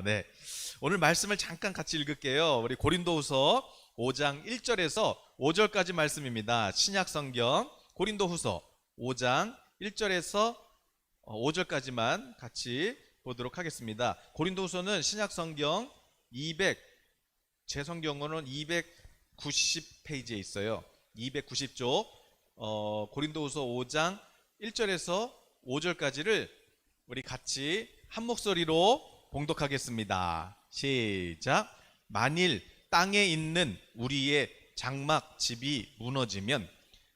네. 오늘 말씀을 잠깐 같이 읽을게요. 우리 고린도후서 5장 1절에서 5절까지 말씀입니다. 신약 성경 고린도후서 5장 1절에서 5절까지만 같이 보도록 하겠습니다. 고린도후서는 신약 성경 200, 제 성경으로는 290페이지에 있어요. 290쪽 고린도후서 5장 1절에서 5절까지를 우리 같이 한 목소리로 봉독하겠습니다. 시작. 만일 땅에 있는 우리의 장막 집이 무너지면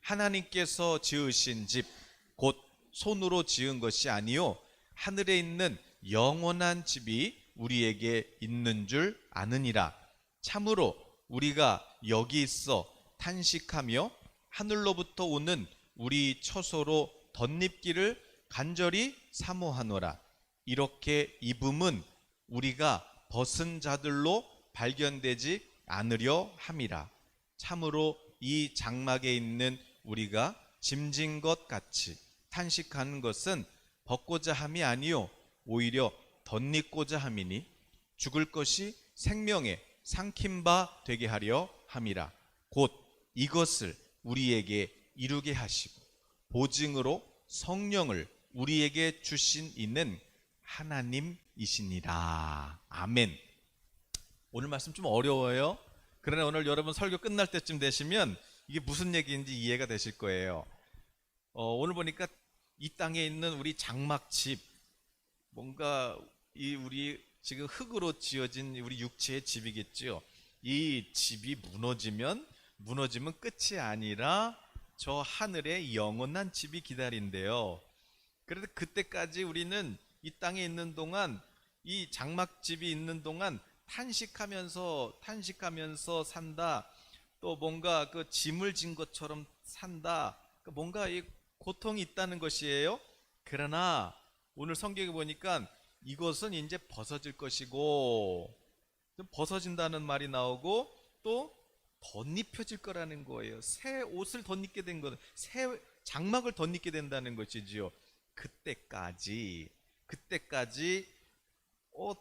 하나님께서 지으신 집 곧 손으로 지은 것이 아니요 하늘에 있는 영원한 집이 우리에게 있는 줄 아느니라. 참으로 우리가 여기 있어 탄식하며 하늘로부터 오는 우리 처소로 덧입기를 간절히 사모하노라. 이렇게 입음은 우리가 벗은 자들로 발견되지 않으려 함이라. 참으로 이 장막에 있는 우리가 짐진 것 같이 탄식하는 것은 벗고자 함이 아니요 오히려 덧입고자 함이니 죽을 것이 생명에 삼킨 바 되게 하려 함이라. 곧 이것을 우리에게 이루게 하시고 보증으로 성령을 우리에게 주신 이는 하나님이시니라. 아멘. 오늘 말씀 좀 어려워요. 그러나 오늘 여러분 설교 끝날 때쯤 되시면 이게 무슨 얘기인지 이해가 되실 거예요. 오늘 보니까 이 땅에 있는 우리 장막집, 뭔가 이 우리 지금 흙으로 지어진 우리 육체의 집이겠죠. 이 집이 무너지면 끝이 아니라 저 하늘에 영원한 집이 기다린대요. 그래서 그때까지 우리는 이 땅에 있는 동안, 이 장막집이 있는 동안 탄식하면서 산다. 또 뭔가 그 짐을 진 것처럼 산다. 뭔가 이 고통이 있다는 것이에요. 그러나 오늘 성경에 보니까 이것은 이제 벗어질 것이고, 벗어진다는 말이 나오고 또 덧입혀질 거라는 거예요. 새 옷을 덧입게 된 거는, 새 장막을 덧입게 된다는 것이지요. 그때까지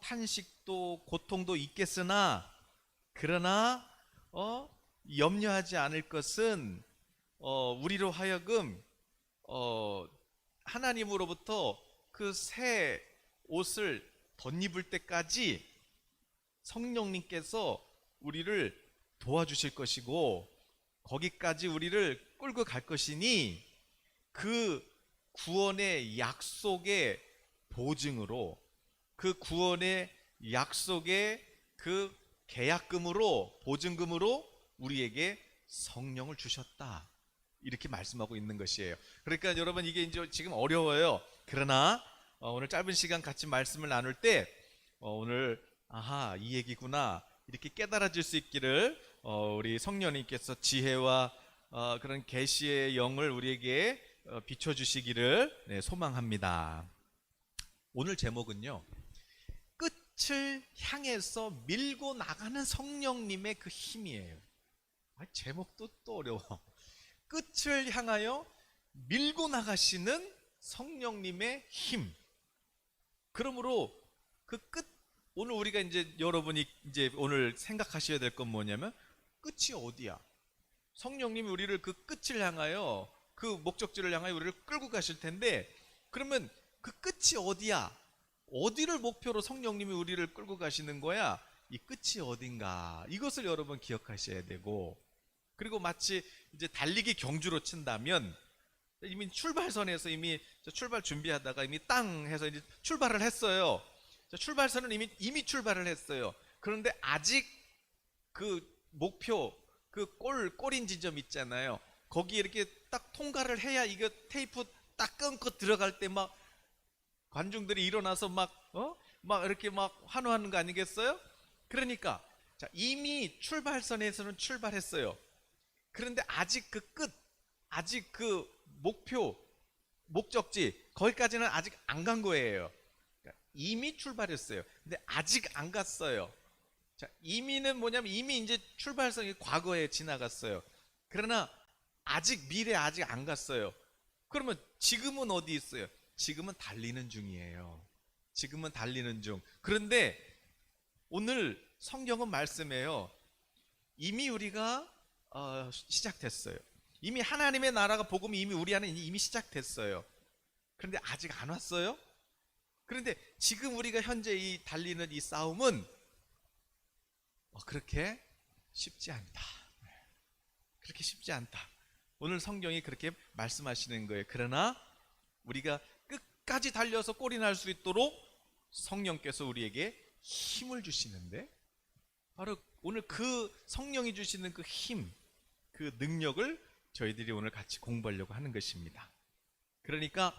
탄식도 고통도 있겠으나, 그러나 염려하지 않을 것은 우리로 하여금 하나님으로부터 그 새 옷을 덧입을 때까지 성령님께서 우리를 도와주실 것이고, 거기까지 우리를 끌고 갈 것이니, 그 구원의 약속의 보증으로, 그 구원의 약속의 그 계약금으로, 보증금으로 우리에게 성령을 주셨다, 이렇게 말씀하고 있는 것이에요. 그러니까 여러분, 이게 이제 지금 어려워요. 그러나 오늘 짧은 시간 같이 말씀을 나눌 때 오늘 아하, 이 얘기구나, 이렇게 깨달아질 수 있기를 우리 성령님께서 지혜와 그런 계시의 영을 우리에게 비춰주시기를 소망합니다. 오늘 제목은요, 끝을 향해서 밀고 나가는 성령님의 그 힘이에요. 제목도 또 어려워. 끝을 향하여 밀고 나가시는 성령님의 힘. 그러므로 그 끝, 오늘 우리가 이제 여러분이 이제 오늘 생각하셔야 될 건 뭐냐면, 끝이 어디야? 성령님이 우리를 그 끝을 향하여, 그 목적지를 향하여 우리를 끌고 가실 텐데, 그러면 그 끝이 어디야? 어디를 목표로 성령님이 우리를 끌고 가시는 거야? 이 끝이 어딘가? 이것을 여러분 기억하셔야 되고, 그리고 마치 이제 달리기 경주로 친다면, 이미 출발선에서 이미 출발 준비하다가 이미 땅 해서 이제 출발을 했어요. 출발선은 이미 출발을 했어요. 그런데 아직 그 목표, 그 골인 지점 있잖아요. 거기 이렇게 딱 통과를 해야, 이거 테이프 딱 끊고 들어갈 때 막 관중들이 일어나서 막 이렇게 막 환호하는 거 아니겠어요? 그러니까 자, 이미 출발선에서는 출발했어요. 그런데 아직 그 끝, 아직 그 목표, 목적지, 거기까지는 아직 안 간 거예요. 그러니까 이미 출발했어요. 근데 아직 안 갔어요. 자, 이미는 뭐냐면, 이미 이제 출발선이 과거에 지나갔어요. 그러나 아직 미래 아직 안 갔어요. 그러면 지금은 어디 있어요? 지금은 달리는 중이에요. 지금은 달리는 중. 그런데 오늘 성경은 말씀해요. 이미 우리가 시작됐어요. 이미 하나님의 나라가 복음이 이미 우리 안에 이미 시작됐어요. 그런데 아직 안 왔어요. 그런데 지금 우리가 현재 이 달리는 이 싸움은 그렇게 쉽지 않다. 그렇게 쉽지 않다. 오늘 성경이 그렇게 말씀하시는 거예요. 그러나 우리가 끝까지 달려서 골이 날 수 있도록 성령께서 우리에게 힘을 주시는데, 바로 오늘 그 성령이 주시는 그 힘, 그 능력을 저희들이 오늘 같이 공부하려고 하는 것입니다. 그러니까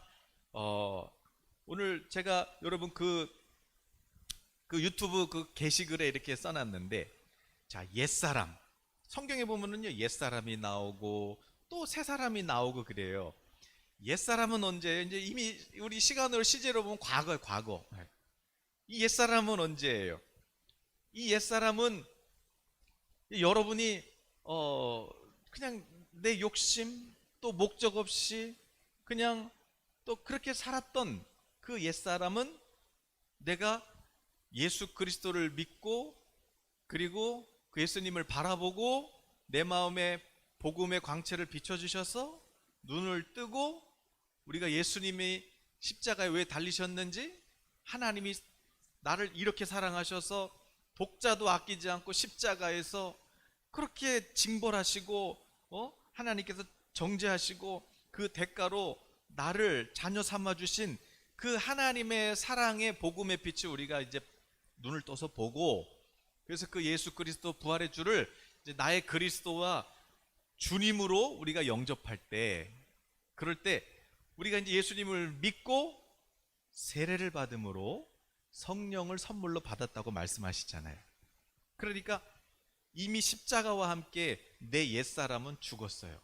오늘 제가 여러분 그 유튜브 그 게시글에 이렇게 써놨는데, 자, 옛사람, 성경에 보면은요 옛사람이 나오고 또 새사람이 나오고 그래요. 옛사람은 언제? 이제 이미 우리 시간으로 시제로 보면 과거예요. 과거. 이 옛사람은 언제예요? 이 옛사람은 여러분이 그냥 내 욕심 또 목적 없이 그냥 또 그렇게 살았던 그 옛사람은 내가 예수 그리스도를 믿고 그리고 그 예수님을 바라보고 내 마음에 복음의 광채를 비춰주셔서 눈을 뜨고 우리가 예수님이 십자가에 왜 달리셨는지, 하나님이 나를 이렇게 사랑하셔서 독자도 아끼지 않고 십자가에서 그렇게 징벌하시고 하나님께서 정죄하시고 그 대가로 나를 자녀 삼아주신 그 하나님의 사랑의 복음의 빛을 우리가 이제 눈을 떠서 보고, 그래서 그 예수 그리스도 부활의 주를 이제 나의 그리스도와 주님으로 우리가 영접할 때, 그럴 때 우리가 이제 예수님을 믿고 세례를 받음으로 성령을 선물로 받았다고 말씀하시잖아요. 그러니까 이미 십자가와 함께 내 옛사람은 죽었어요.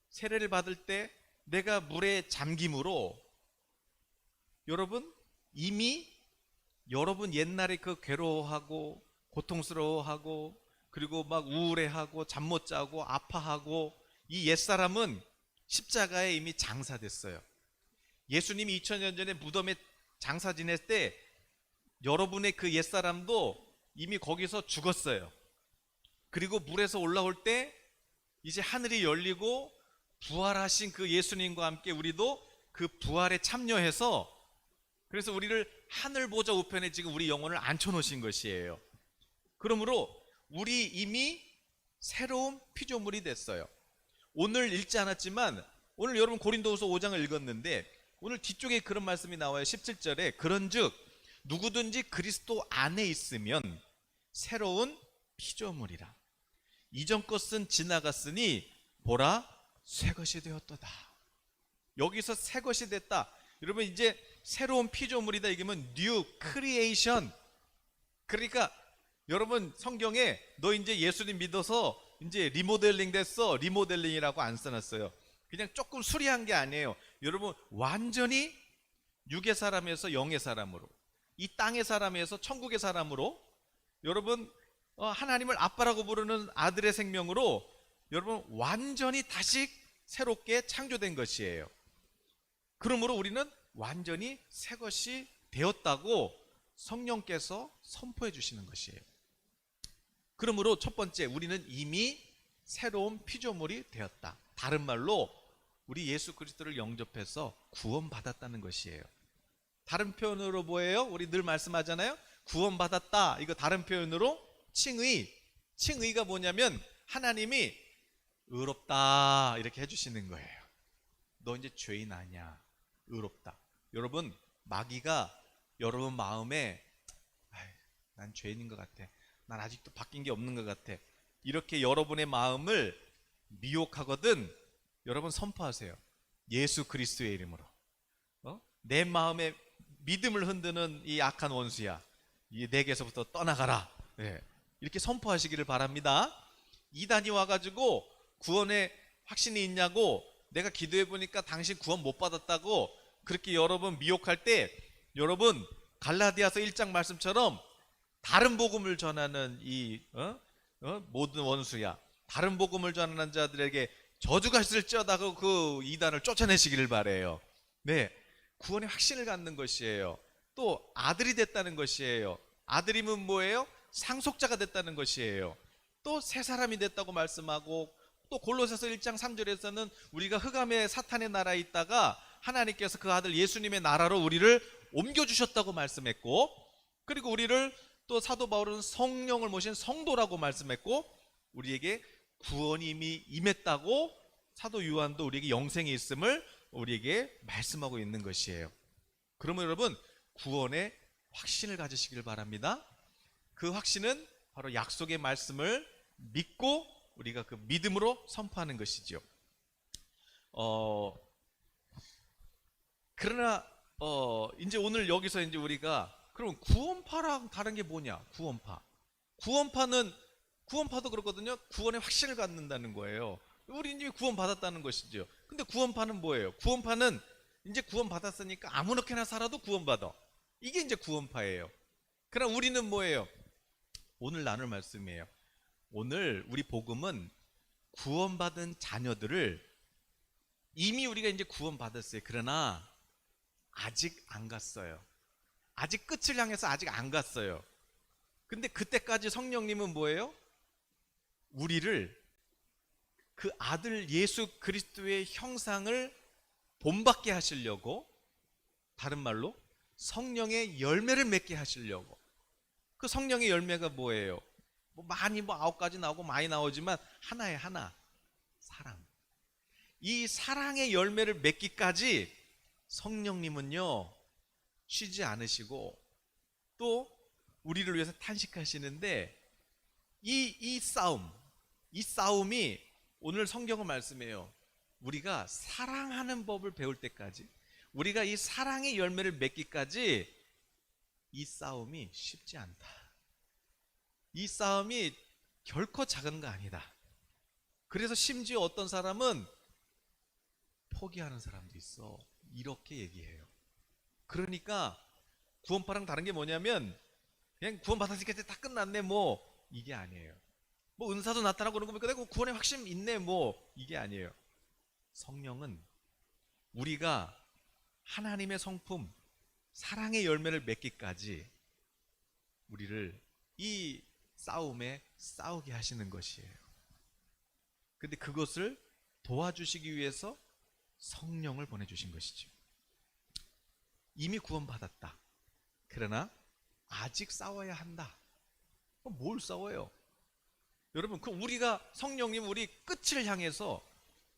세례를 받을 때 내가 물에 잠김으로 여러분 이미 여러분 옛날에 그 괴로워하고 고통스러워하고 그리고 막 우울해하고 잠 못 자고 아파하고 이 옛사람은 십자가에 이미 장사됐어요. 예수님이 2000년 전에 무덤에 장사 지낼 때 여러분의 그 옛사람도 이미 거기서 죽었어요. 그리고 물에서 올라올 때 이제 하늘이 열리고 부활하신 그 예수님과 함께 우리도 그 부활에 참여해서, 그래서 우리를 하늘 보좌 우편에 지금 우리 영혼을 앉혀놓으신 것이에요. 그러므로 우리 이미 새로운 피조물이 됐어요. 오늘 읽지 않았지만 오늘 여러분 고린도후서 5장을 읽었는데 오늘 뒤쪽에 그런 말씀이 나와요. 17절에 그런즉 누구든지 그리스도 안에 있으면 새로운 피조물이라. 이전 것은 지나갔으니 보라 새 것이 되었도다. 여기서 새 것이 됐다. 여러분 이제 새로운 피조물이다. 이게면 뉴 크리에이션. 그러니까 여러분 성경에 너 이제 예수님 믿어서 이제 리모델링 됐어, 리모델링이라고 안 써놨어요. 그냥 조금 수리한 게 아니에요. 여러분 완전히 육의 사람에서 영의 사람으로, 이 땅의 사람에서 천국의 사람으로, 여러분 하나님을 아빠라고 부르는 아들의 생명으로 여러분 완전히 다시 새롭게 창조된 것이에요. 그러므로 우리는 완전히 새 것이 되었다고 성령께서 선포해 주시는 것이에요. 그러므로 첫 번째, 우리는 이미 새로운 피조물이 되었다. 다른 말로 우리 예수 그리스도를 영접해서 구원받았다는 것이에요. 다른 표현으로 뭐예요? 우리 늘 말씀하잖아요. 구원받았다. 이거 다른 표현으로 칭의. 칭의가 뭐냐면 하나님이 의롭다 이렇게 해주시는 거예요. 너 이제 죄인 아니야. 의롭다. 여러분 마귀가 여러분 마음에 난 죄인인 것 같아. 난 아직도 바뀐 게 없는 것 같아. 이렇게 여러분의 마음을 미혹하거든 여러분 선포하세요. 예수 그리스도의 이름으로. 내 마음에 믿음을 흔드는 이 악한 원수야, 이 내게서부터 떠나가라. 네. 이렇게 선포하시기를 바랍니다. 이단이 와가지고 구원의 확신이 있냐고, 내가 기도해 보니까 당신 구원 못 받았다고 그렇게 여러분 미혹할 때, 여러분 갈라디아서 1장 말씀처럼 다른 복음을 전하는 이 모든 원수야, 다른 복음을 전하는 자들에게 저주가 있을지어다 그 이단을 쫓아내시기를 바래요. 네, 구원의 확신을 갖는 것이에요. 또 아들이 됐다는 것이에요. 아들이면 뭐예요? 상속자가 됐다는 것이에요. 또 새 사람이 됐다고 말씀하고, 또 골로새서 1장 3절에서는 우리가 흑암의 사탄의 나라에 있다가 하나님께서 그 아들 예수님의 나라로 우리를 옮겨주셨다고 말씀했고, 그리고 우리를 또 사도 바울은 성령을 모신 성도라고 말씀했고, 우리에게 구원이 이미 임했다고 사도 요한도 우리에게 영생이 있음을 우리에게 말씀하고 있는 것이에요. 그러면 여러분, 구원의 확신을 가지시길 바랍니다. 그 확신은 바로 약속의 말씀을 믿고 우리가 그 믿음으로 선포하는 것이죠. 그러나 이제 오늘 여기서 이제 우리가 그럼 구원파랑 다른 게 뭐냐? 구원파도 그렇거든요. 구원의 확신을 갖는다는 거예요. 우리 이제 구원 받았다는 것이죠. 근데 구원파는 뭐예요? 구원파는 이제 구원 받았으니까 아무렇게나 살아도 구원받아. 이게 이제 구원파예요. 그럼 우리는 뭐예요? 오늘 나눌 말씀이에요. 오늘 우리 복음은 구원받은 자녀들을 이미 우리가 이제 구원받았어요. 그러나 아직 안 갔어요. 아직 끝을 향해서 아직 안 갔어요. 근데 그때까지 성령님은 뭐예요? 우리를 그 아들 예수 그리스도의 형상을 본받게 하시려고, 다른 말로 성령의 열매를 맺게 하시려고. 그 성령의 열매가 뭐예요? 많이 9가지 나오고 많이 나오지만 하나에 하나, 사랑. 이 사랑의 열매를 맺기까지 성령님은요 쉬지 않으시고 또 우리를 위해서 탄식하시는데, 이 싸움이 오늘 성경은 말씀해요. 우리가 사랑하는 법을 배울 때까지, 우리가 이 사랑의 열매를 맺기까지 이 싸움이 쉽지 않다. 이 싸움이 결코 작은 거 아니다. 그래서 심지어 어떤 사람은 포기하는 사람도 있어. 이렇게 얘기해요. 그러니까 구원파랑 다른 게 뭐냐면 그냥 구원 받았으니까 다 끝났네 뭐 이게 아니에요. 뭐 은사도 나타나고 그런 거 보니까 내가 구원의 확신 있네 뭐 이게 아니에요. 성령은 우리가 하나님의 성품, 사랑의 열매를 맺기까지 우리를 이 싸움에 싸우게 하시는 것이에요. 근데 그것을 도와주시기 위해서 성령을 보내주신 것이죠. 이미 구원받았다. 그러나 아직 싸워야 한다. 뭘 싸워요? 여러분, 그 우리가 성령님 우리 끝을 향해서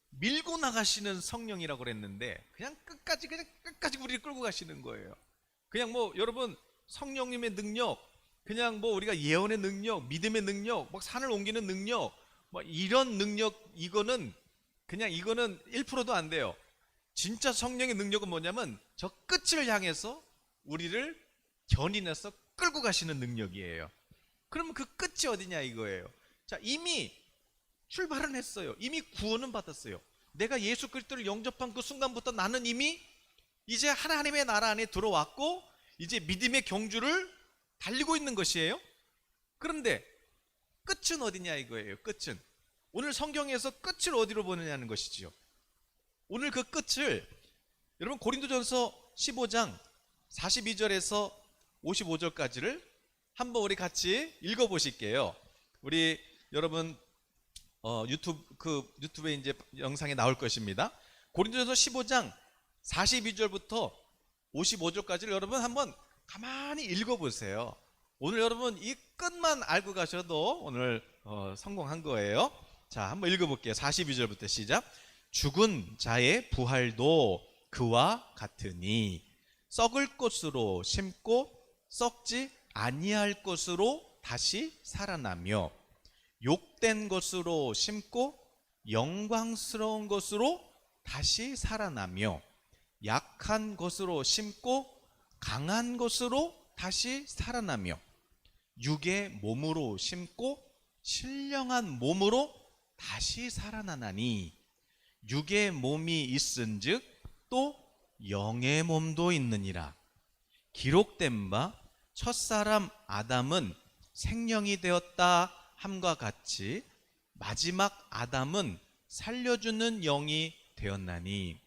밀고 나가시는 성령이라고 그랬는데 그냥 끝까지 우리를 끌고 가시는 거예요. 그냥 뭐 여러분 성령님의 능력, 그냥 뭐 우리가 예언의 능력, 믿음의 능력, 막 산을 옮기는 능력, 뭐 이런 능력, 이거는 1%도 안 돼요. 진짜 성령의 능력은 뭐냐면 저 끝을 향해서 우리를 견인해서 끌고 가시는 능력이에요. 그러면 그 끝이 어디냐 이거예요. 자, 이미 출발은 했어요. 이미 구원은 받았어요. 내가 예수 그리스도를 영접한 그 순간부터 나는 이미 이제 하나님의 나라 안에 들어왔고 이제 믿음의 경주를 달리고 있는 것이에요. 그런데 끝은 어디냐 이거예요. 끝은 오늘 성경에서 끝을 어디로 보느냐는 것이지요. 오늘 그 끝을 여러분 고린도전서 15장 42절에서 55절까지를 한번 우리 같이 읽어보실게요. 우리 여러분 유튜브에 이제 영상에 나올 것입니다. 고린도전서 15장 42절부터 55절까지를 여러분 한번 가만히 읽어보세요. 오늘 여러분 이 끝만 알고 가셔도 오늘 성공한 거예요. 자, 한번 읽어볼게요. 42절부터 시작. 죽은 자의 부활도 그와 같으니 썩을 것으로 심고 썩지 아니할 것으로 다시 살아나며 욕된 것으로 심고 영광스러운 것으로 다시 살아나며 약한 것으로 심고 강한 것으로 다시 살아나며 육의 몸으로 심고 신령한 몸으로 다시 살아나나니 육의 몸이 있은즉 또 영의 몸도 있느니라. 기록된 바 첫사람 아담은 생령이 되었다 함과 같이 마지막 아담은 살려주는 영이 되었나니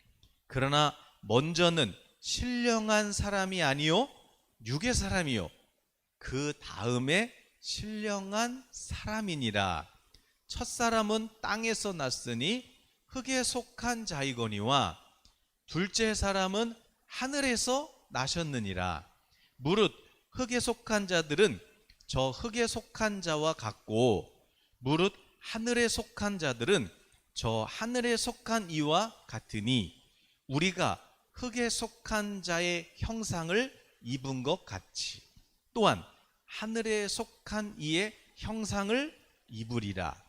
그러나 먼저는 신령한 사람이 아니요 육의 사람이요 그 다음에 신령한 사람이니라. 첫사람은 땅에서 났으니 흙에 속한 자이거니와 둘째 사람은 하늘에서 나셨느니라. 무릇 흙에 속한 자들은 저 흙에 속한 자와 같고 무릇 하늘에 속한 자들은 저 하늘에 속한 이와 같으니 우리가 흙에 속한 자의 형상을 입은 것 같이 또한 하늘에 속한 이의 형상을 입으리라.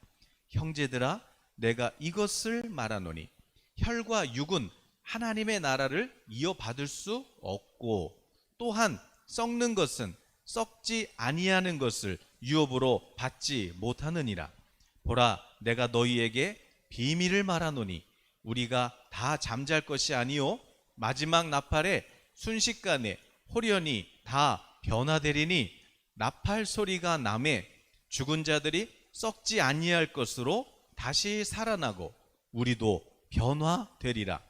형제들아 내가 이것을 말하노니 혈과 육은 하나님의 나라를 이어받을 수 없고 또한 썩는 것은 썩지 아니하는 것을 유업으로 받지 못하느니라. 보라 내가 너희에게 비밀을 말하노니 우리가 다 잠잘 것이 아니요 마지막 나팔에 순식간에 홀연히 다 변화되리니 나팔 소리가 나매 죽은 자들이 썩지 아니할 것으로 다시 살아나고 우리도 변화되리라.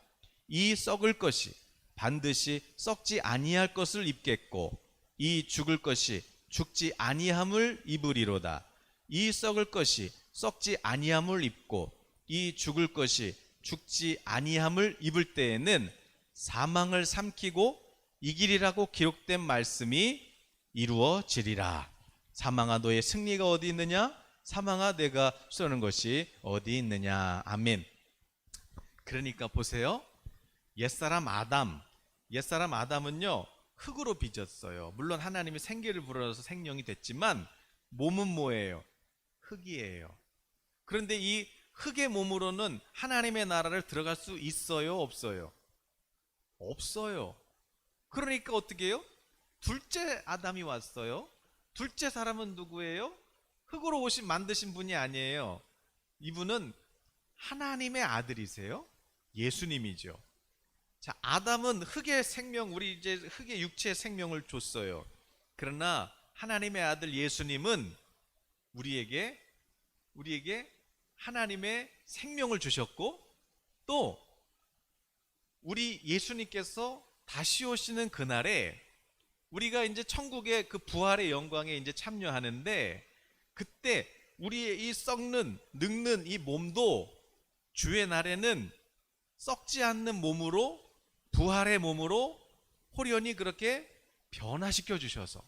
이 썩을 것이 반드시 썩지 아니할 것을 입겠고 이 죽을 것이 죽지 아니함을 입으리로다. 이 썩을 것이 썩지 아니함을 입고 이 죽을 것이 죽지 아니함을 입을 때에는 사망을 삼키고 이기리라고 기록된 말씀이 이루어지리라. 사망아 너의 승리가 어디 있느냐? 사망아 내가 쏘는 것이 어디 있느냐? 아멘. 그러니까 보세요. 옛사람 아담은요 흙으로 빚었어요. 물론 하나님이 생기를 불어서 생명이 됐지만 몸은 뭐예요? 흙이에요. 그런데 이 흙의 몸으로는 하나님의 나라를 들어갈 수 있어요? 없어요? 없어요. 그러니까 어떻게 해요? 둘째 아담이 왔어요. 둘째 사람은 누구예요? 흙으로 만드신 분이 아니에요. 이분은 하나님의 아들이세요. 예수님이죠. 자, 아담은 흙의 생명, 우리 이제 흙의 육체의 생명을 줬어요. 그러나 하나님의 아들 예수님은 우리에게 하나님의 생명을 주셨고 또 우리 예수님께서 다시 오시는 그날에 우리가 이제 천국의 그 부활의 영광에 이제 참여하는데 그때 우리의 이 썩는 늙는 이 몸도 주의 날에는 썩지 않는 몸으로 부활의 몸으로 호련히 그렇게 변화시켜 주셔서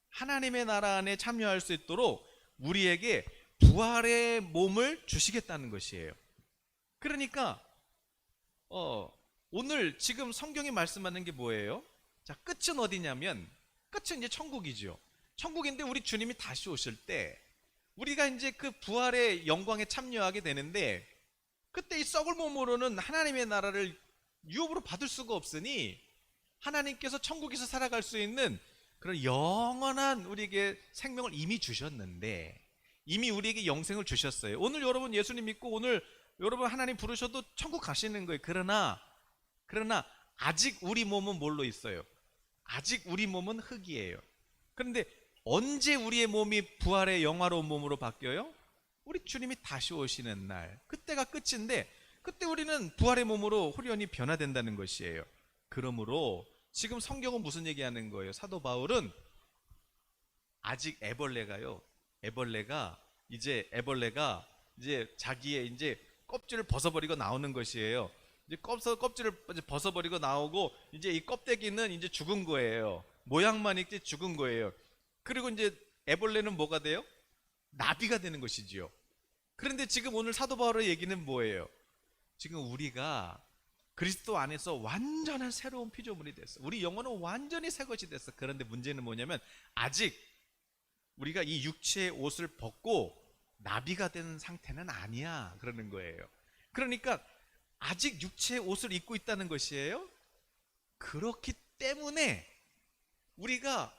하나님의 나라 안에 참여할 수 있도록 우리에게 부활의 몸을 주시겠다는 것이에요. 그러니까 오늘 지금 성경이 말씀하는 게 뭐예요? 자, 끝은 어디냐면 끝은 이제 천국이죠. 천국인데 우리 주님이 다시 오실 때 우리가 이제 그 부활의 영광에 참여하게 되는데 그때 이 썩을 몸으로는 하나님의 나라를 유업으로 받을 수가 없으니 하나님께서 천국에서 살아갈 수 있는 그런 영원한 우리에게 생명을 이미 주셨는데 이미 우리에게 영생을 주셨어요. 오늘 여러분 예수님 믿고 오늘 여러분 하나님 부르셔도 천국 가시는 거예요. 그러나 아직 우리 몸은 뭘로 있어요? 아직 우리 몸은 흙이에요. 그런데 언제 우리의 몸이 부활의 영화로운 몸으로 바뀌어요? 우리 주님이 다시 오시는 날, 그때가 끝인데 그때 우리는 부활의 몸으로 호련히 변화된다는 것이에요. 그러므로 지금 성경은 무슨 얘기하는 거예요? 사도 바울은 아직 애벌레가 이제 자기의 이제 껍질을 벗어버리고 나오는 것이에요. 이제 껍질을 벗어버리고 나오고 이제 이 껍데기는 이제 죽은 거예요. 모양만 있지 죽은 거예요. 그리고 이제 애벌레는 뭐가 돼요? 나비가 되는 것이지요. 그런데 지금 오늘 사도 바울의 얘기는 뭐예요? 지금 우리가 그리스도 안에서 완전한 새로운 피조물이 됐어. 우리 영혼은 완전히 새 것이 됐어. 그런데 문제는 뭐냐면 아직 우리가 이 육체의 옷을 벗고 나비가 된 상태는 아니야 그러는 거예요. 그러니까 아직 육체의 옷을 입고 있다는 것이에요. 그렇기 때문에 우리가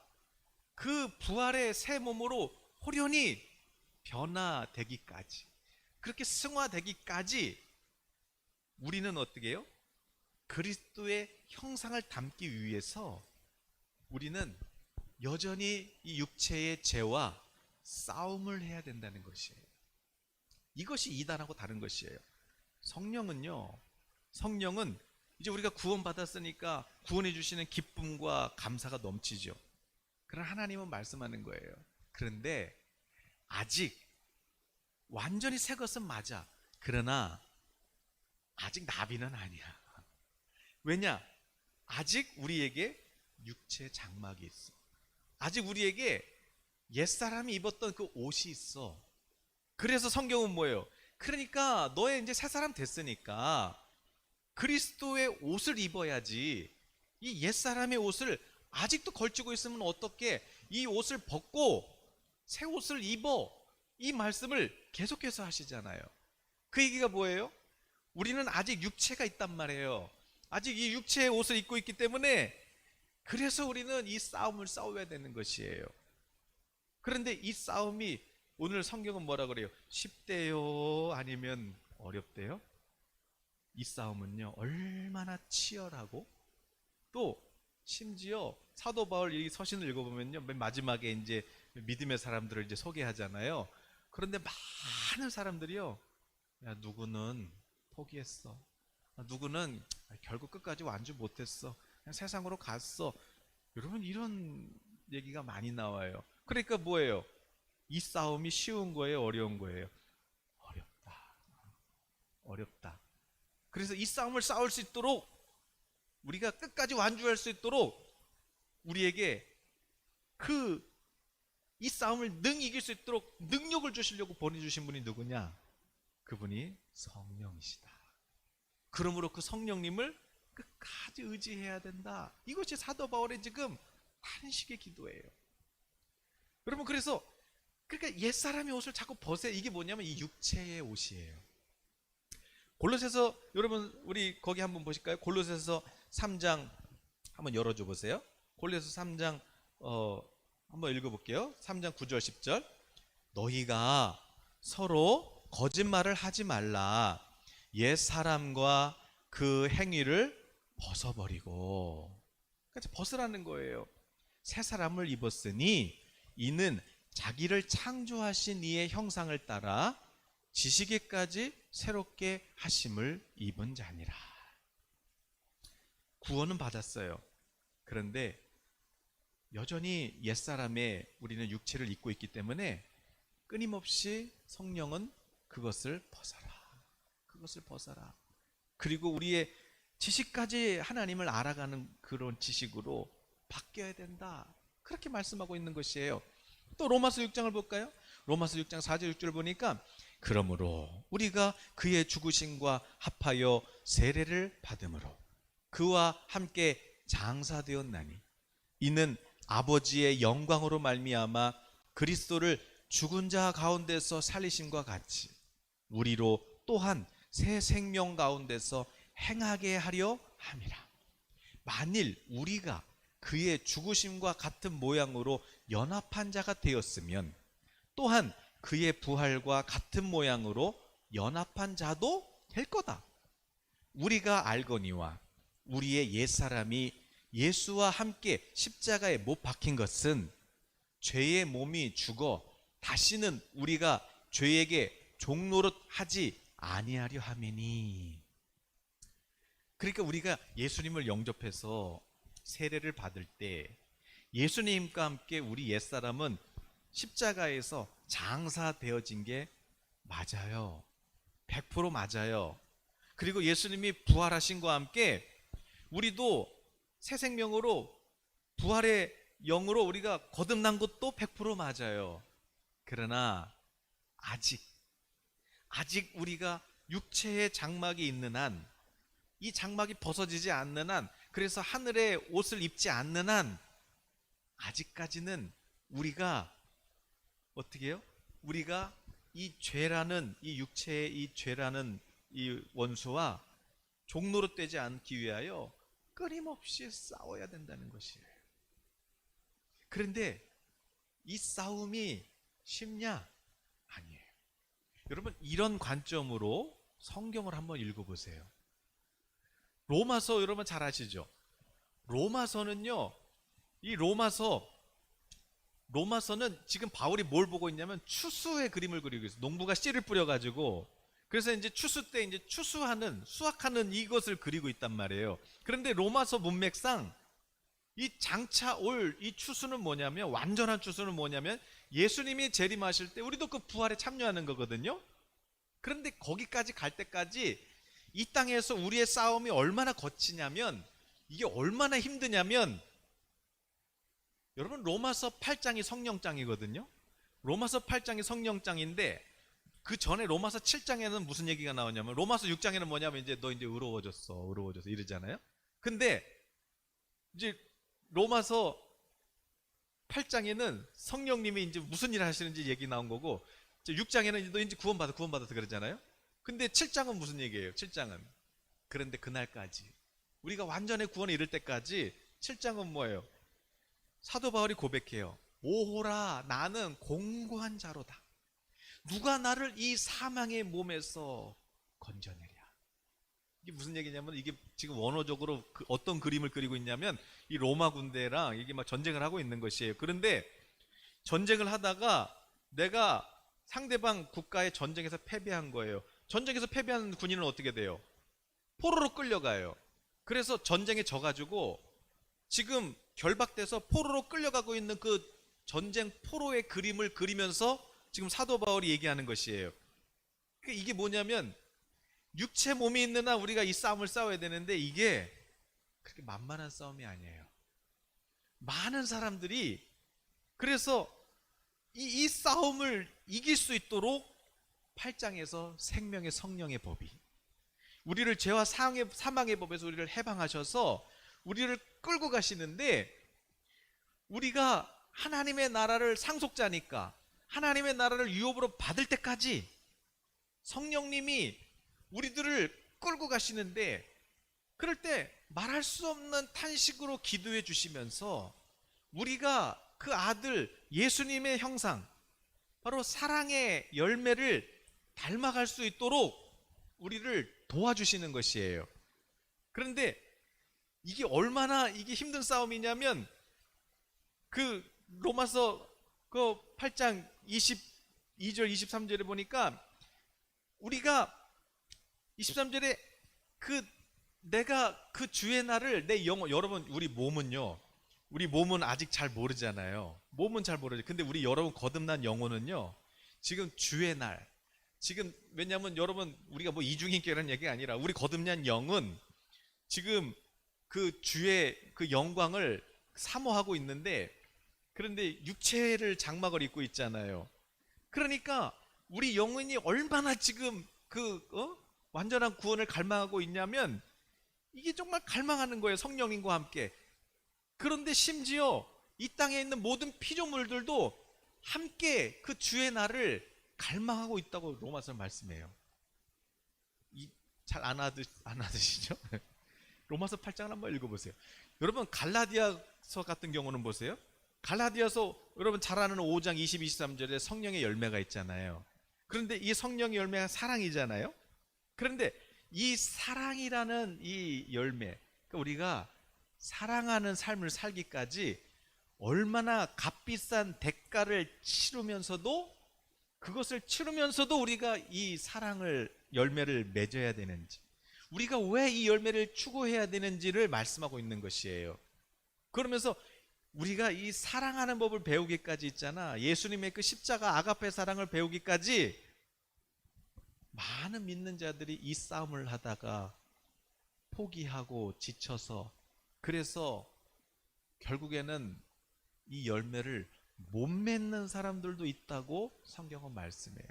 그 부활의 새 몸으로 호련히 변화되기까지, 그렇게 승화되기까지 우리는 어떻게 해요? 그리스도의 형상을 담기 위해서 우리는 여전히 이 육체의 죄와 싸움을 해야 된다는 것이에요. 이것이 이단하고 다른 것이에요. 성령은 이제 우리가 구원받았으니까 구원해 주시는 기쁨과 감사가 넘치죠. 그러나 하나님은 말씀하는 거예요. 그런데 아직 완전히 새 것은 맞아. 그러나 아직 나비는 아니야. 왜냐? 아직 우리에게 육체의 장막이 있어. 아직 우리에게 옛사람이 입었던 그 옷이 있어. 그래서 성경은 뭐예요? 그러니까 너의 이제 새 사람 됐으니까 그리스도의 옷을 입어야지. 이 옛사람의 옷을 아직도 걸치고 있으면 어떻게 이 옷을 벗고 새 옷을 입어. 이 말씀을 계속해서 하시잖아요. 그 얘기가 뭐예요? 우리는 아직 육체가 있단 말이에요. 아직 이 육체의 옷을 입고 있기 때문에 그래서 우리는 이 싸움을 싸워야 되는 것이에요. 그런데 이 싸움이 오늘 성경은 뭐라 그래요? 쉽대요? 아니면 어렵대요? 이 싸움은요 얼마나 치열하고 또 심지어 사도 바울 이 서신을 읽어보면요 맨 마지막에 이제 믿음의 사람들을 이제 소개하잖아요. 그런데 많은 사람들이요, 야 누구는 포기했어, 누구는 결국 끝까지 완주 못했어, 그냥 세상으로 갔어. 여러분 이런 얘기가 많이 나와요. 그러니까 뭐예요? 이 싸움이 쉬운 거예요? 어려운 거예요? 어렵다. 어렵다. 그래서 이 싸움을 싸울 수 있도록 우리가 끝까지 완주할 수 있도록 우리에게 이 싸움을 이길 수 있도록 능력을 주시려고 보내주신 분이 누구냐? 그분이 성령이시다. 그러므로 그 성령님을 끝까지 의지해야 된다. 이것이 사도 바울의 지금 탄식의 기도예요. 여러분 그래서 그러니까 옛사람의 옷을 자꾸 벗어요. 이게 뭐냐면 이 육체의 옷이에요. 골로새서 여러분 우리 거기 한번 보실까요? 골로새서 3장 한번 열어줘 보세요. 골로새서 3장 한번 읽어볼게요. 3장 9절 10절. 너희가 서로 거짓말을 하지 말라. 옛 사람과 그 행위를 벗어버리고. 그러니까 벗으라는 거예요. 새 사람을 입었으니 이는 자기를 창조하신 이의 형상을 따라 지시기까지 새롭게 하심을 입은 자니라. 구원은 받았어요. 그런데 여전히 옛사람의 우리는 육체를 입고 있기 때문에 끊임없이 성령은 그것을 벗어라. 그것을 벗어라. 그리고 우리의 지식까지 하나님을 알아가는 그런 지식으로 바뀌어야 된다. 그렇게 말씀하고 있는 것이에요. 또 로마서 6장을 볼까요? 로마서 6장 4절 6절 보니까 그러므로 우리가 그의 죽으심과 합하여 세례를 받음으로 그와 함께 장사되었나니 이는 아버지의 영광으로 말미암아 그리스도를 죽은 자 가운데서 살리심과 같이 우리로 또한 새 생명 가운데서 행하게 하려 함이라. 만일 우리가 그의 죽으심과 같은 모양으로 연합한 자가 되었으면 또한 그의 부활과 같은 모양으로 연합한 자도 될 거다. 우리가 알거니와 우리의 옛사람이 예수와 함께 십자가에 못 박힌 것은 죄의 몸이 죽어 다시는 우리가 죄에게 종노릇 하지 아니하려 함이니. 그러니까 우리가 예수님을 영접해서 세례를 받을 때 예수님과 함께 우리 옛사람은 십자가에서 장사되어진 게 맞아요. 100% 맞아요. 그리고 예수님이 부활하신 것과 함께 우리도 새 생명으로 부활의 영으로 우리가 거듭난 것도 100% 맞아요. 그러나 아직 우리가 육체의 장막이 있는 한, 이 장막이 벗어지지 않는 한, 그래서 하늘의 옷을 입지 않는 한 아직까지는 우리가 어떻게 해요? 우리가 이 죄라는 이 육체의 이 죄라는 이 원수와 종노릇되지 않기 위하여 끊임없이 싸워야 된다는 것이에요. 그런데 이 싸움이 쉽냐? 아니에요. 여러분 이런 관점으로 성경을 한번 읽어보세요. 로마서 여러분 잘 아시죠? 로마서는요, 이 로마서는 지금 바울이 뭘 보고 있냐면 추수의 그림을 그리고 있어요. 농부가 씨를 뿌려가지고 그래서 이제 추수 때 이제 수확하는 이것을 그리고 있단 말이에요. 그런데 로마서 문맥상 이 장차 올 이 추수는 뭐냐면, 완전한 추수는 뭐냐면 예수님이 재림하실 때 우리도 그 부활에 참여하는 거거든요. 그런데 거기까지 갈 때까지 이 땅에서 우리의 싸움이 얼마나 거치냐면, 이게 얼마나 힘드냐면, 여러분 로마서 8장이 성령장이거든요. 로마서 8장이 성령장인데, 그 전에 로마서 7장에는 무슨 얘기가 나오냐면, 로마서 6장에는 뭐냐면 이제 너 이제 의로워졌어 이러잖아요. 근데 이제 로마서 8장에는 성령님이 이제 무슨 일을 하시는지 얘기 나온 거고, 6장에는 너 이제 구원받았어 그러잖아요. 근데 7장은 무슨 얘기예요? 7장은 그런데 그날까지, 우리가 완전히 구원에 이를 때까지 7장은 뭐예요? 사도 바울이 고백해요. 오호라 나는 공고한 자로다. 누가 나를 이 사망의 몸에서 건져내랴. 이게 무슨 얘기냐면, 이게 지금 원어적으로 어떤 그림을 그리고 있냐면, 이 로마 군대랑 이게 막 전쟁을 하고 있는 것이에요. 그런데 전쟁을 하다가 내가 상대방 국가의 전쟁에서 패배한 거예요. 전쟁에서 패배한 군인은 어떻게 돼요? 포로로 끌려가요. 그래서 전쟁에 져가지고 지금 결박돼서 포로로 끌려가고 있는 그 전쟁 포로의 그림을 그리면서 지금 사도 바울이 얘기하는 것이에요. 이게 뭐냐면, 육체 몸이 있는 한 우리가 이 싸움을 싸워야 되는데 이게 그렇게 만만한 싸움이 아니에요. 많은 사람들이 그래서 이 싸움을 이길 수 있도록 8장에서 생명의 성령의 법이 우리를 죄와 사망의 법에서 우리를 해방하셔서 우리를 끌고 가시는데, 우리가 하나님의 나라를 상속자니까 하나님의 나라를 유업으로 받을 때까지 성령님이 우리들을 끌고 가시는데, 그럴 때 말할 수 없는 탄식으로 기도해 주시면서 우리가 그 아들 예수님의 형상, 바로 사랑의 열매를 닮아갈 수 있도록 우리를 도와주시는 것이에요. 그런데 이게 얼마나 이게 힘든 싸움이냐면, 그 로마서 그 8장 22절 23절에 보니까, 우리가 23절에 내가 그 주의 날을 내 영혼, 여러분 우리 몸은 아직 잘 모르잖아요. 몸은 잘 모르죠. 근데 우리 여러분 거듭난 영혼은요, 지금 주의 날, 지금 왜냐하면 여러분 우리가 뭐 이중인격이라는 얘기가 아니라 우리 거듭난 영은 지금 그 주의 그 영광을 사모하고 있는데, 그런데 육체를 장막을 입고 있잖아요. 그러니까 우리 영혼이 얼마나 지금 완전한 구원을 갈망하고 있냐면, 이게 정말 갈망하는 거예요, 성령님과 함께. 그런데 심지어 이 땅에 있는 모든 피조물들도 함께 그 주의 날을 갈망하고 있다고 로마서는 말씀해요. 잘 안 하시죠? 로마서 8장을 한번 읽어보세요. 여러분 갈라디아서 같은 경우는 보세요. 갈라디아서 여러분 잘 아는 5장 20, 23절에 성령의 열매가 있잖아요. 그런데 이 성령의 열매가 사랑이잖아요. 그런데 이 사랑이라는 이 열매, 그러니까 우리가 사랑하는 삶을 살기까지 얼마나 값비싼 대가를 치르면서도, 그것을 치르면서도 우리가 이 사랑을 열매를 맺어야 되는지, 우리가 왜 이 열매를 추구해야 되는지를 말씀하고 있는 것이에요. 그러면서 우리가 이 사랑하는 법을 배우기까지 있잖아, 예수님의 그 십자가 아가페 사랑을 배우기까지 많은 믿는 자들이 이 싸움을 하다가 포기하고 지쳐서, 그래서 결국에는 이 열매를 못 맺는 사람들도 있다고 성경은 말씀해요.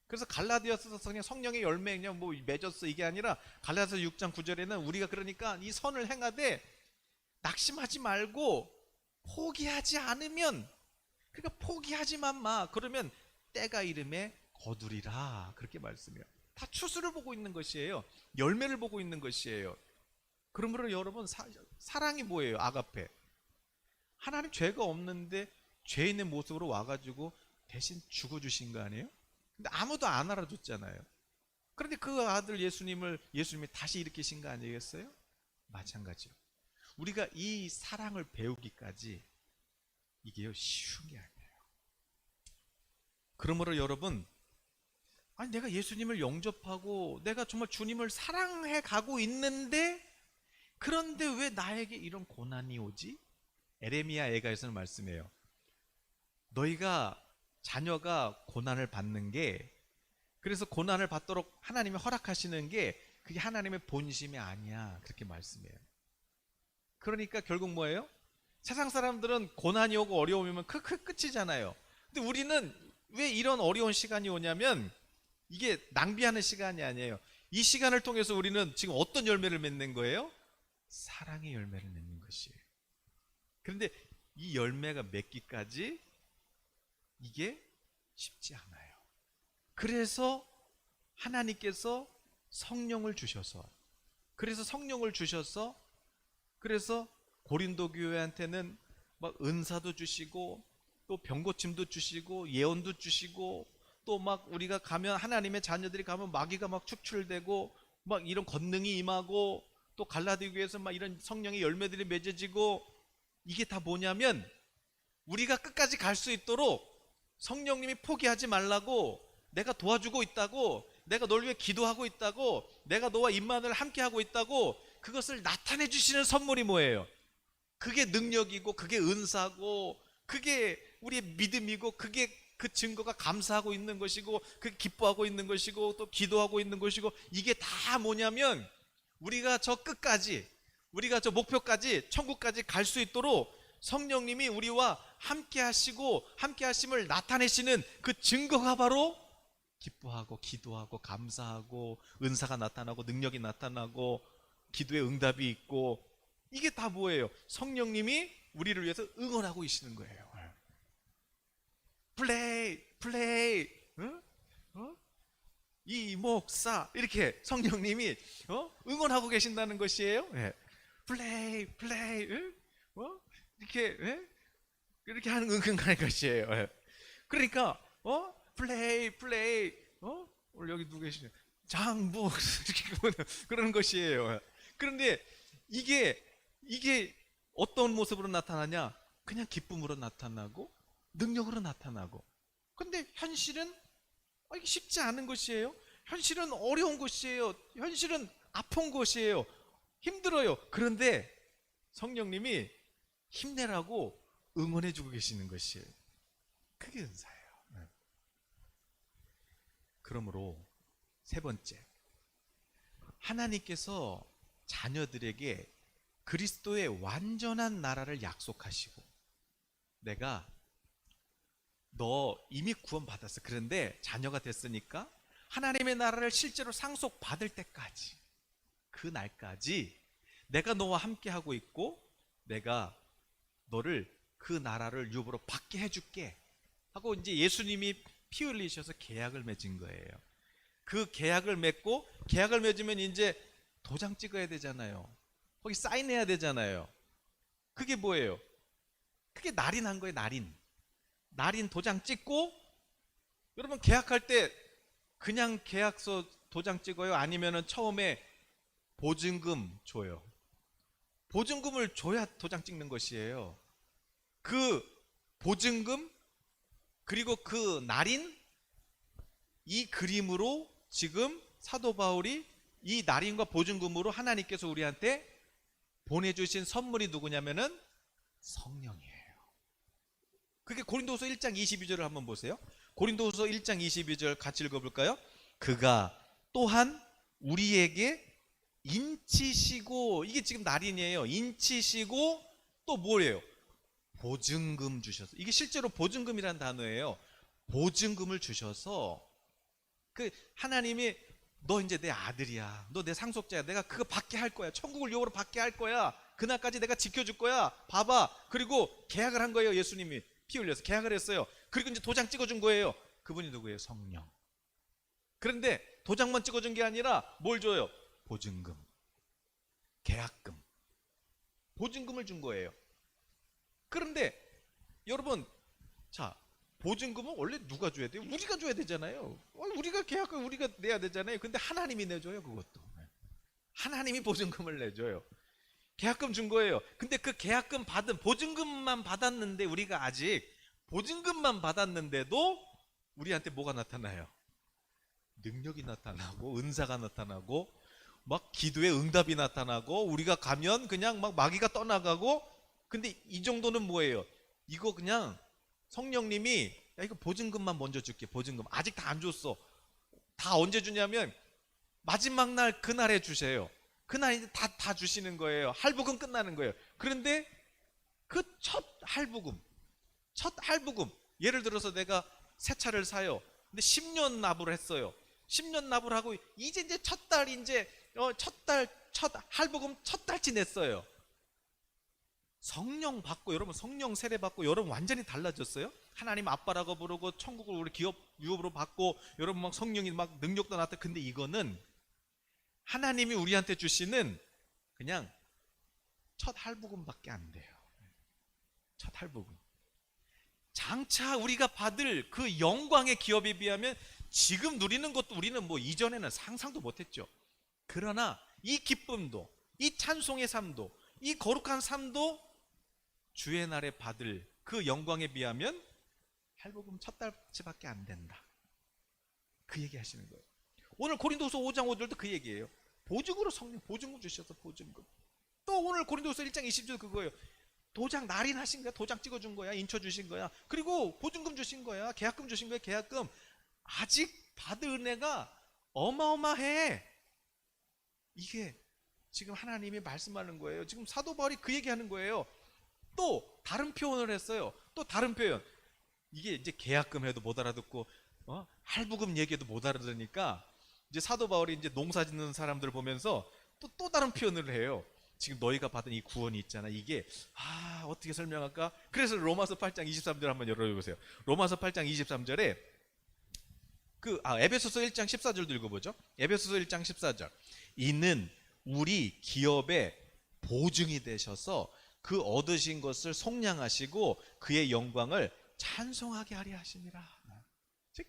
그래서 갈라디아서 성령의 열매 그냥 뭐 맺었어 이게 아니라, 갈라디아서 6장 9절에는 우리가 그러니까 이 선을 행하되 낙심하지 말고 포기하지 않으면, 그러니까 포기하지만 마, 그러면 때가 이름에 거두리라, 그렇게 말씀해요. 다 추수를 보고 있는 것이에요. 열매를 보고 있는 것이에요. 그러므로 여러분 사랑이 뭐예요? 아가페. 하나님 죄가 없는데 죄인의 모습으로 와가지고 대신 죽어주신 거 아니에요? 근데 아무도 안 알아줬잖아요. 그런데 그 아들 예수님이 다시 일으키신 거 아니겠어요? 마찬가지요. 우리가 이 사랑을 배우기까지 이게 쉬운 게 아니에요. 그러므로 여러분, 아니 내가 예수님을 영접하고 내가 정말 주님을 사랑해 가고 있는데 그런데 왜 나에게 이런 고난이 오지? 에레미야 애가에서는 말씀해요. 너희가 자녀가 고난을 받는 게 그래서 고난을 받도록 하나님이 허락하시는 게 그게 하나님의 본심이 아니야. 그렇게 말씀해요. 그러니까 결국 뭐예요? 세상 사람들은 고난이 오고 어려움이 오면 끝이잖아요. 근데 우리는 왜 이런 어려운 시간이 오냐면 이게 낭비하는 시간이 아니에요. 이 시간을 통해서 우리는 지금 어떤 열매를 맺는 거예요? 사랑의 열매를 맺는 것이에요. 그런데 이 열매가 맺기까지 이게 쉽지 않아요. 그래서 하나님께서 성령을 주셔서 그래서 고린도 교회한테는 막 은사도 주시고 또 병고침도 주시고 예언도 주시고 또 막 우리가 가면 하나님의 자녀들이 가면 마귀가 막 축출되고 막 이런 권능이 임하고 또 갈라디 교회에서 막 이런 성령의 열매들이 맺어지고 이게 다 뭐냐면 우리가 끝까지 갈 수 있도록 성령님이 포기하지 말라고 내가 도와주고 있다고 내가 널 위해 기도하고 있다고 내가 너와 임마누엘 함께 하고 있다고 그것을 나타내 주시는 선물이 뭐예요? 그게 능력이고 그게 은사고 그게 우리의 믿음이고 그게 그 증거가 감사하고 있는 것이고 그게 기뻐하고 있는 것이고 또 기도하고 있는 것이고 이게 다 뭐냐면 우리가 저 끝까지 우리가 저 목표까지 천국까지 갈 수 있도록 성령님이 우리와 함께 하시고 함께 하심을 나타내시는 그 증거가 바로 기뻐하고 기도하고 감사하고 은사가 나타나고 능력이 나타나고 기도의 응답이 있고 이게 다 뭐예요? 성령님이 우리를 위해서 응원하고 계시는 거예요. 플레이 이 목사 이렇게 성령님이 응원하고 계신다는 것이에요. 플레이 이렇게 하는 응원하는 것이에요. 그러니까 플레이 오늘 여기 누구 계시냐 장부 이렇게 그러는 것이에요. 그런데 이게 어떤 모습으로 나타나냐? 그냥 기쁨으로 나타나고 능력으로 나타나고. 근데 현실은 이게 쉽지 않은 것이에요. 현실은 어려운 것이에요. 현실은 아픈 것이에요. 힘들어요. 그런데 성령님이 힘내라고 응원해주고 계시는 것이에요. 그게 은사예요. 그러므로 세 번째, 하나님께서 자녀들에게 그리스도의 완전한 나라를 약속하시고 내가 너 이미 구원받았어. 그런데 자녀가 됐으니까 하나님의 나라를 실제로 상속받을 때까지 그 날까지 내가 너와 함께 하고 있고 내가 너를 그 나라를 유업으로 받게 해줄게 하고 이제 예수님이 피 흘리셔서 계약을 맺은 거예요. 그 계약을 맺고 계약을 맺으면 이제 도장 찍어야 되잖아요. 거기 사인해야 되잖아요. 그게 뭐예요? 그게 날인한 거예요. 날인 도장 찍고 여러분 계약할 때 그냥 계약서 도장 찍어요? 아니면은 처음에 보증금 줘요? 보증금을 줘야 도장 찍는 것이에요. 그 보증금 그리고 그 날인 이 그림으로 지금 사도 바울이 이 날인과 보증금으로 하나님께서 우리한테 보내주신 선물이 누구냐면은 성령이에요. 그게 고린도후서 1장 22절을 한번 보세요. 고린도후서 1장 22절 같이 읽어볼까요? 그가 또한 우리에게 인치시고 이게 지금 날인이에요. 인치시고 또 뭐예요? 보증금 주셔서 이게 실제로 보증금이라는 단어예요. 보증금을 주셔서 그 하나님이 너 이제 내 아들이야. 너 내 상속자야. 내가 그거 받게 할 거야. 천국을 용으로 받게 할 거야. 그날까지 내가 지켜줄 거야. 봐봐. 그리고 계약을 한 거예요. 예수님이 피 흘려서 계약을 했어요. 그리고 이제 도장 찍어준 거예요. 그분이 누구예요? 성령. 그런데 도장만 찍어준 게 아니라 뭘 줘요? 보증금, 계약금, 보증금을 준 거예요. 그런데 여러분, 자, 보증금은 원래 누가 줘야 돼요? 우리가 줘야 되잖아요. 우리가 계약금 우리가 내야 되잖아요. 근데 하나님이 내줘요. 그것도 하나님이 보증금을 내줘요. 계약금 준 거예요. 근데 그 계약금 받은 보증금만 받았는데 우리가 아직 보증금만 받았는데도 우리한테 뭐가 나타나요? 능력이 나타나고 은사가 나타나고 막 기도의 응답이 나타나고 우리가 가면 그냥 막 마귀가 떠나가고. 근데 이 정도는 뭐예요? 이거 그냥 성령님이 야 이거 보증금만 먼저 줄게. 보증금 아직 다 안 줬어. 다 언제 주냐면 마지막 날 그날에 주세요. 그날 이제 다 주시는 거예요. 할부금 끝나는 거예요. 그런데 그 첫 할부금 예를 들어서 내가 새 차를 사요. 근데 10년 납부를 했어요. 10년 납부를 하고 이제 첫 달 이제 첫 할부금 첫 달치 냈어요. 성령 받고 여러분 성령 세례 받고 여러분 완전히 달라졌어요. 하나님 아빠라고 부르고 천국을 우리 기업 유업으로 받고 여러분 막 성령이 막 능력도 나타. 근데 이거는 하나님이 우리한테 주시는 그냥 첫 할부금밖에 안 돼요. 첫 할부금. 장차 우리가 받을 그 영광의 기업에 비하면 지금 누리는 것도 우리는 뭐 이전에는 상상도 못했죠. 그러나 이 기쁨도 이 찬송의 삶도 이 거룩한 삶도 주의 날에 받을 그 영광에 비하면 할부금 첫 달치밖에 안 된다. 그 얘기 하시는 거예요. 오늘 고린도후서 5장 5절도 그 얘기예요. 보증으로 성령 보증금 주셔서 보증금. 또 오늘 고린도후서 1장 20절 그거예요. 도장 날인하신 거야. 도장 찍어준 거야. 인쳐 주신 거야. 그리고 보증금 주신 거야. 계약금 주신 거야. 계약금. 아직 받을 은혜가 어마어마해. 이게 지금 하나님이 말씀하는 거예요. 지금 사도 바울이 그 얘기하는 거예요. 또 다른 표현을 했어요. 또 다른 표현. 이게 이제 계약금 해도 못 알아듣고 할부금 얘기해도 못 알아들으니까 이제 사도 바울이 이제 농사 짓는 사람들 보면서 또 다른 표현을 해요. 지금 너희가 받은 이 구원이 있잖아. 이게 어떻게 설명할까? 그래서 로마서 8장 23절 한번 열어보세요. 로마서 8장 23절에 에베소서 1장 14절도 읽어보죠. 에베소서 1장 14절. 이는 우리 기업의 보증이 되셔서 그 얻으신 것을 속량하시고 그의 영광을 찬송하게 하려 하시니라.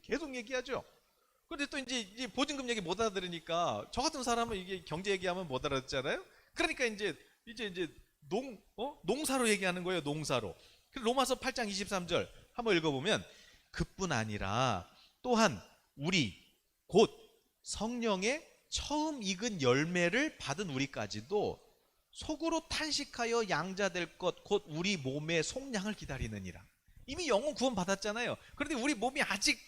계속 얘기하죠. 그런데 또 이제 보증금 얘기 못 알아들으니까 저 같은 사람은 이게 경제 얘기하면 못 알아듣잖아요. 그러니까 이제 농사로 얘기하는 거예요. 농사로. 로마서 8장 23절 한번 읽어보면 그뿐 아니라 또한 우리 곧 성령의 처음 익은 열매를 받은 우리까지도 속으로 탄식하여 양자될 것 곧 우리 몸의 속량을 기다리느니라. 이미 영혼 구원 받았잖아요. 그런데 우리 몸이 아직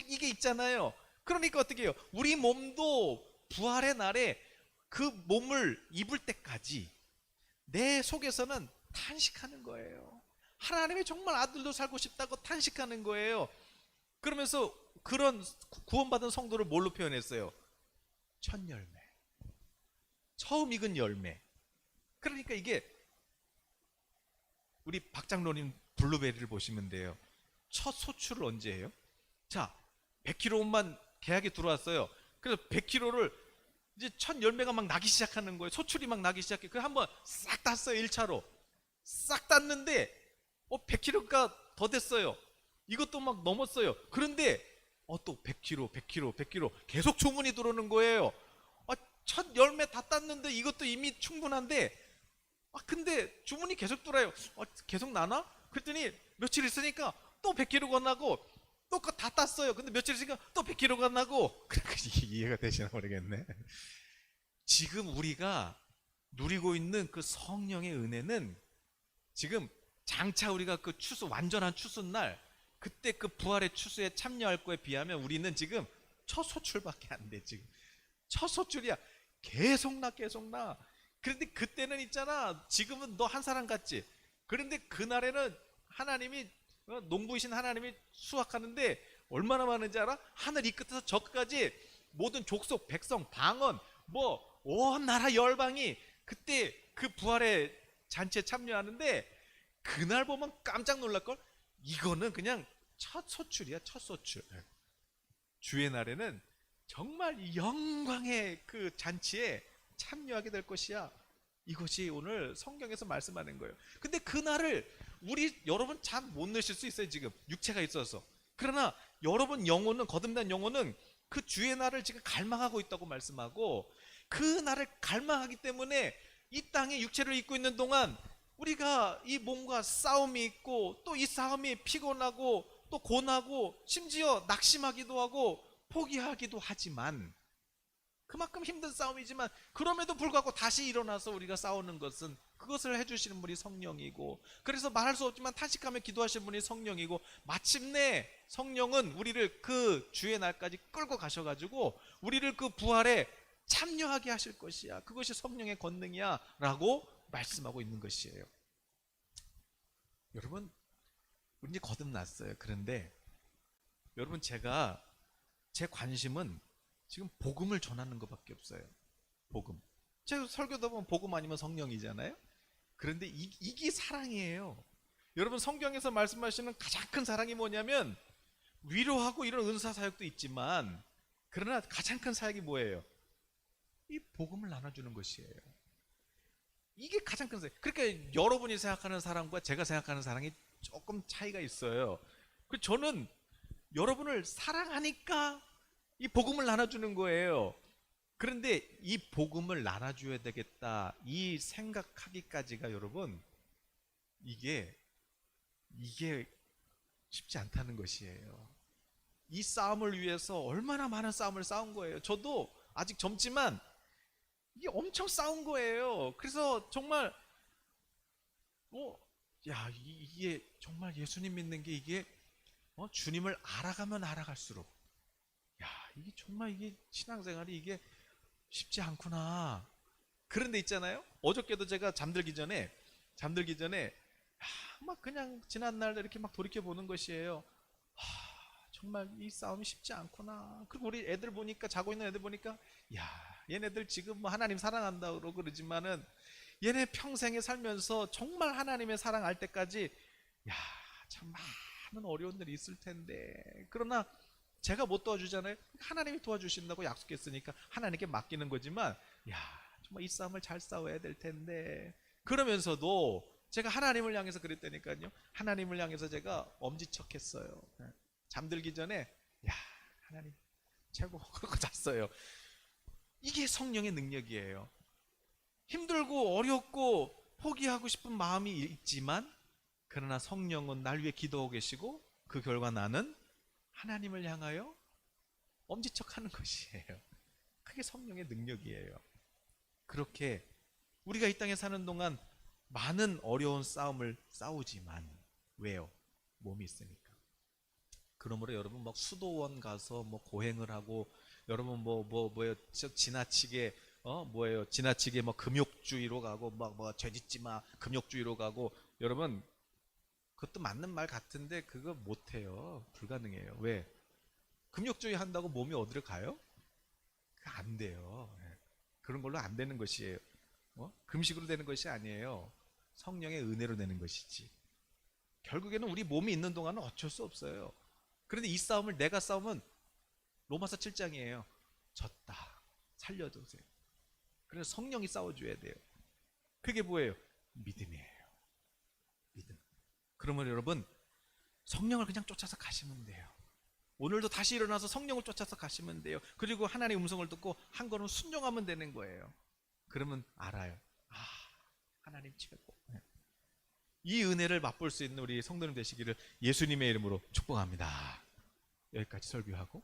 이게 있잖아요. 그러니까 어떻게 해요? 우리 몸도 부활의 날에 그 몸을 입을 때까지 내 속에서는 탄식하는 거예요. 하나님의 정말 아들로 살고 싶다고 탄식하는 거예요. 그러면서 그런 구원받은 성도를 뭘로 표현했어요? 첫 열매. 처음 익은 열매. 그러니까 이게 우리 박장로님 블루베리를 보시면 돼요. 첫 소출을 언제 해요? 자, 100kg만 계약이 들어왔어요. 그래서 100kg를 이제 첫 열매가 막 나기 시작하는 거예요. 소출이 막 나기 시작해. 그 한번 싹 땄어요. 1차로. 싹 땄는데 100kg가 더 됐어요. 이것도 막 넘었어요. 그런데 또 100kg 계속 주문이 들어오는 거예요. 첫 열매 다 땄는데 이것도 이미 충분한데 근데 주문이 계속 들어요. 계속 나나? 그랬더니 며칠 있으니까 또 100kg가 나고 또 그거 다 땄어요. 근데 며칠 있으니까 또 100kg가 나고. 이해가 되시나 모르겠네. 지금 우리가 누리고 있는 그 성령의 은혜는 지금 장차 우리가 그 완전한 추수날 그때 그 부활의 추수에 참여할 거에 비하면 우리는 지금 첫 소출밖에 안 돼. 지금 첫 소출이야. 계속 나. 그런데 그때는 있잖아. 지금은 너 한 사람 같지. 그런데 그날에는 하나님이 농부이신 하나님이 수확하는데 얼마나 많은지 알아? 하늘 이 끝에서 저 끝까지 모든 족속, 백성, 방언 온 나라 열방이 그때 그 부활의 잔치에 참여하는데 그날 보면 깜짝 놀랄걸? 이거는 그냥 첫 소출이야. 첫 소출. 주의 날에는 정말 영광의 그 잔치에 참여하게 될 것이야. 이것이 오늘 성경에서 말씀하는 거예요. 근데 그날을 여러분 참 못 내실 수 있어요. 지금 육체가 있어서. 그러나 여러분 영혼은, 거듭난 영혼은 그 주의 날을 지금 갈망하고 있다고 말씀하고, 그 날을 갈망하기 때문에 이 땅에 육체를 입고 있는 동안 우리가 이 몸과 싸움이 있고, 또 이 싸움이 피곤하고 또 고나고 심지어 낙심하기도 하고 포기하기도 하지만 그만큼 힘든 싸움이지만 그럼에도 불구하고 다시 일어나서 우리가 싸우는 것은 그것을 해주시는 분이 성령이고, 그래서 말할 수 없지만 탄식하며 기도하시는 분이 성령이고, 마침내 성령은 우리를 그 주의 날까지 끌고 가셔가지고 우리를 그 부활에 참여하게 하실 것이야. 그것이 성령의 권능이야 라고 말씀하고 있는 것이에요. 여러분, 우리 이제 거듭났어요. 그런데 여러분, 제 관심은 지금 복음을 전하는 것밖에 없어요. 복음. 제가 설교도 보면 복음 아니면 성령이잖아요. 그런데 이게 사랑이에요. 여러분, 성경에서 말씀하시는 가장 큰 사랑이 뭐냐면, 위로하고 이런 은사 사역도 있지만 그러나 가장 큰 사역이 뭐예요? 이 복음을 나눠주는 것이에요. 이게 가장 큰 사역. 그러니까 여러분이 생각하는 사랑과 제가 생각하는 사랑이 조금 차이가 있어요. 저는 여러분을 사랑하니까 이 복음을 나눠주는 거예요. 그런데 이 복음을 나눠줘야 되겠다, 이 생각하기까지가 여러분, 이게 쉽지 않다는 것이에요. 이 싸움을 위해서 얼마나 많은 싸움을 싸운 거예요. 저도 아직 젊지만 이게 엄청 싸운 거예요. 그래서 정말 이게 정말 예수님 믿는 게 이게 주님을 알아가면 알아갈수록 이게 정말 이게 신앙생활이 이게 쉽지 않구나. 그런데 있잖아요, 어저께도 제가 잠들기 전에 막 그냥 지난날 이렇게 막 돌이켜 보는 것이에요. 정말 이 싸움이 쉽지 않구나. 그리고 우리 애들 보니까, 자고 있는 애들 보니까, 얘네들 지금 뭐 하나님 사랑한다 그러지만은 얘네 평생에 살면서 정말 하나님의 사랑 알 때까지 참 많은 어려운 일이 있을 텐데, 그러나 제가 못 도와주잖아요. 하나님이 도와주신다고 약속했으니까 하나님께 맡기는 거지만, 정말 이 싸움을 잘 싸워야 될 텐데, 그러면서도 제가 하나님을 향해서 그랬다니까요. 하나님을 향해서 제가 엄지척했어요. 잠들기 전에 하나님 최고 그러고 잤어요. 이게 성령의 능력이에요. 힘들고 어렵고 포기하고 싶은 마음이 있지만, 그러나 성령은 날 위해 기도하고 계시고, 그 결과 나는 하나님을 향하여 엄지척하는 것이에요. 그게 성령의 능력이에요. 그렇게 우리가 이 땅에 사는 동안 많은 어려운 싸움을 싸우지만, 왜요? 몸이 있으니까. 그러므로 여러분 막 수도원 가서 뭐 고행을 하고, 여러분 뭐예요? 지나치게 지나치게 뭐 금욕주의로 가고, 뭐 죄짓지 마 금욕주의로 가고, 여러분 그것도 맞는 말 같은데 그거 못해요. 불가능해요. 왜? 금욕주의 한다고 몸이 어디로 가요? 안 돼요. 그런 걸로 안 되는 것이에요. 금식으로 되는 것이 아니에요. 성령의 은혜로 되는 것이지. 결국에는 우리 몸이 있는 동안은 어쩔 수 없어요. 그런데 이 싸움을 내가 싸우면 로마서 7장이에요. 졌다. 살려주세요. 그래서 성령이 싸워줘야 돼요. 그게 뭐예요? 믿음이에요. 믿음. 그러면 여러분, 성령을 그냥 쫓아서 가시면 돼요. 오늘도 다시 일어나서 성령을 쫓아서 가시면 돼요. 그리고 하나님의 음성을 듣고 한 걸음 순종하면 되는 거예요. 그러면 알아요. 하나님 최고. 이 은혜를 맛볼 수 있는 우리 성도님 되시기를 예수님의 이름으로 축복합니다. 여기까지 설교하고